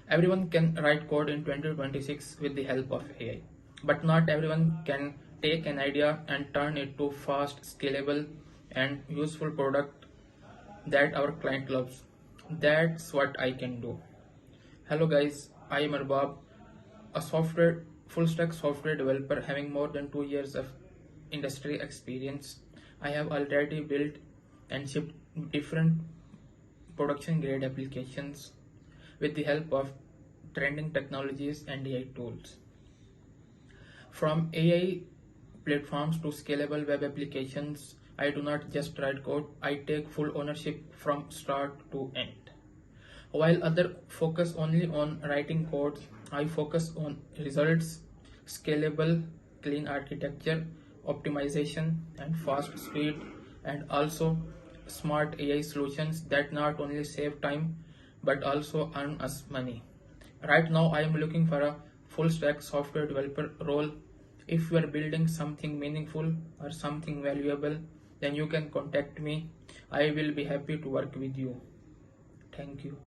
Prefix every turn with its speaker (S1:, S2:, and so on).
S1: Everyone can write code in 2026 with the help of AI, but not everyone can take an idea and turn it to fast, scalable, and useful product that our client loves. That's what I can do. Hello guys, I am Arbab, a software full stack software developer having more than 2 years of industry experience. I have already built and shipped different production grade applications with the help of trending technologies and AI tools. From AI platforms to scalable web applications, I do not just write code, I take full ownership from start to end. While others focus only on writing code, I focus on results, scalable, clean architecture, optimization, and fast speed, and also smart AI solutions that not only save time but also earn us money. Right now, I am looking for a full stack software developer role. If you are building something meaningful or something valuable, then you can contact me. I will be happy to work with you. Thank you.